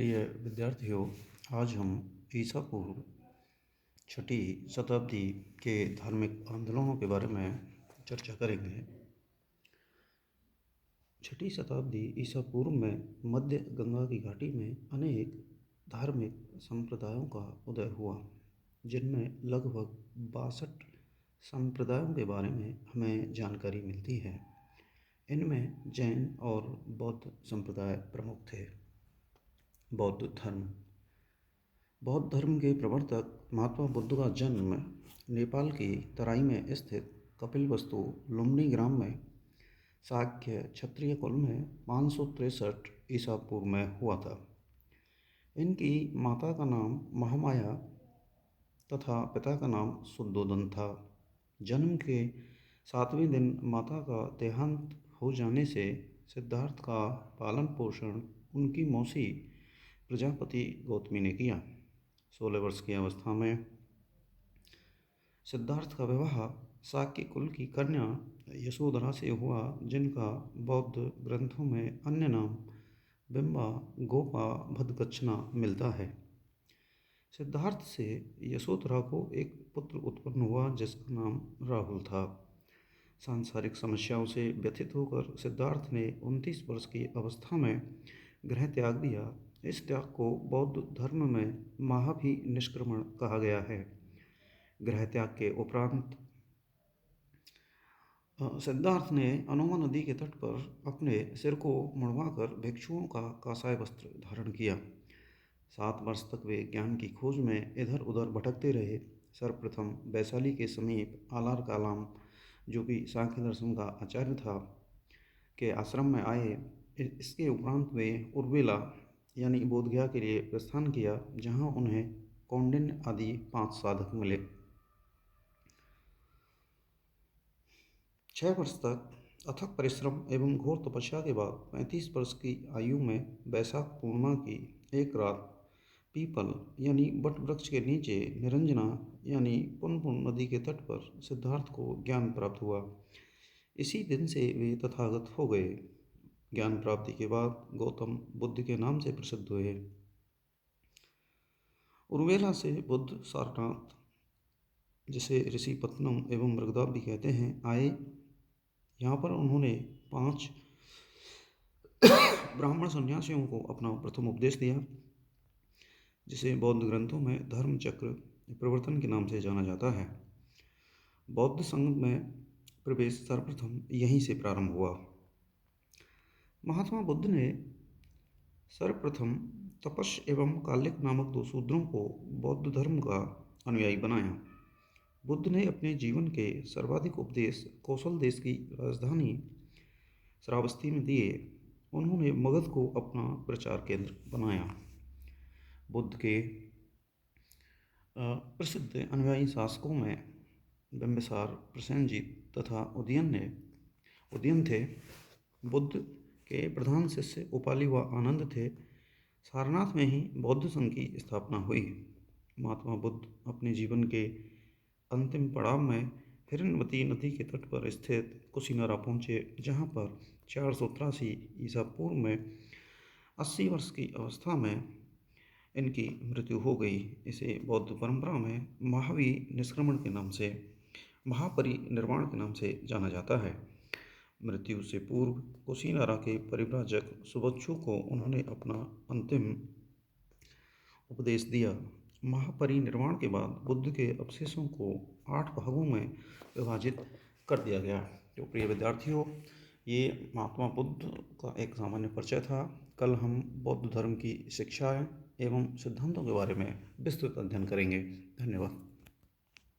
प्रिय विद्यार्थियों, आज हम ईसा पूर्व छठी शताब्दी के धार्मिक आंदोलनों के बारे में चर्चा करेंगे। छठी शताब्दी ईसा पूर्व में मध्य गंगा की घाटी में अनेक धार्मिक संप्रदायों का उदय हुआ, जिनमें लगभग 62 संप्रदायों के बारे में हमें जानकारी मिलती है। इनमें जैन और बौद्ध संप्रदाय प्रमुख थे। बौद्ध धर्म के प्रवर्तक महात्मा बुद्ध का जन्म नेपाल की तराई में स्थित कपिलवस्तु लुम्बिनी ग्राम में शाक्य क्षत्रिय कुल में 563 ईसा पूर्व में हुआ था। इनकी माता का नाम महामाया तथा पिता का नाम शुद्धोदन था। जन्म के 7वें दिन माता का देहांत हो जाने से सिद्धार्थ का पालन पोषण उनकी मौसी प्रजापति गौतमी ने किया। 16 वर्ष की अवस्था में सिद्धार्थ का विवाह शाक्य कुल की कन्या यशोधरा से हुआ, जिनका बौद्ध ग्रंथों में अन्य नाम बिंबा गोपा भद्दगच्छना मिलता है। सिद्धार्थ से यशोधरा को एक पुत्र उत्पन्न हुआ, जिसका नाम राहुल था। सांसारिक समस्याओं से व्यथित होकर सिद्धार्थ ने 29 वर्ष की अवस्था में गृह त्याग दिया। इस त्याग को बौद्ध धर्म में महाभिनिष्क्रमण कहा गया है। गृह त्याग के उपरांत सिद्धार्थ ने अनोमा नदी के तट पर अपने सिर को मुड़वाकर भिक्षुओं का कांसाय वस्त्र धारण किया। 7 वर्ष तक वे ज्ञान की खोज में इधर उधर भटकते रहे। सर्वप्रथम वैशाली के समीप आलार कालाम, जो कि सांख्य दर्शन का आचार्य था, के आश्रम में आए। इसके उपरांत वे उर्वेला यानी बोधगया के लिए प्रस्थान किया, जहां उन्हें कौंडिन्य आदि 5 साधक मिले। 6 वर्ष तक अथक परिश्रम एवं घोर तपस्या के बाद 35 वर्ष की आयु में वैशाख पूर्णिमा की एक रात पीपल यानी बट वृक्ष के नीचे निरंजना यानी पुनपुन नदी के तट पर सिद्धार्थ को ज्ञान प्राप्त हुआ। इसी दिन से वे तथागत हो गए। ज्ञान प्राप्ति के बाद गौतम बुद्ध के नाम से प्रसिद्ध हुए। उर्वेला से बुद्ध सारनाथ, जिसे ऋषिपत्नम एवं मृगदा भी कहते हैं, आए। यहाँ पर उन्होंने 5 ब्राह्मण सन्यासियों को अपना प्रथम उपदेश दिया, जिसे बौद्ध ग्रंथों में धर्म चक्र प्रवर्तन के नाम से जाना जाता है। बौद्ध संघ में प्रवेश सर्वप्रथम यहीं से प्रारंभ हुआ। महात्मा बुद्ध ने सर्वप्रथम तपस्य एवं कालिक नामक 2 शूद्रों को बौद्ध धर्म का अनुयायी बनाया। बुद्ध ने अपने जीवन के सर्वाधिक उपदेश कौशल देश की राजधानी श्रावस्ती में दिए। उन्होंने मगध को अपना प्रचार केंद्र बनाया। बुद्ध के प्रसिद्ध अनुयायी शासकों में बिंबिसार, प्रसेनजीत तथा उदयन थे। बुद्ध के प्रधान शिष्य उपाली व आनंद थे। सारनाथ में ही बौद्ध संघ की स्थापना हुई। महात्मा बुद्ध अपने जीवन के अंतिम पड़ाव में हिरण्यवती नदी के तट पर स्थित कुशीनारा पहुँचे, जहाँ पर 483 ईसा पूर्व में 80 वर्ष की अवस्था में इनकी मृत्यु हो गई। इसे बौद्ध परंपरा में महाभिनिष्क्रमण के नाम से, महापरिनिर्वाण के नाम से जाना जाता है। मृत्यु से पूर्व कुशीनारा के परिव्राजक सुबच्छु को उन्होंने अपना अंतिम उपदेश दिया। महापरिनिर्वाण के बाद बुद्ध के अवशेषों को 8 भागों में विभाजित कर दिया गया। तो प्रिय विद्यार्थियों, ये महात्मा बुद्ध का एक सामान्य परिचय था। कल हम बौद्ध धर्म की शिक्षाएं एवं सिद्धांतों के बारे में विस्तृत अध्ययन करेंगे। धन्यवाद।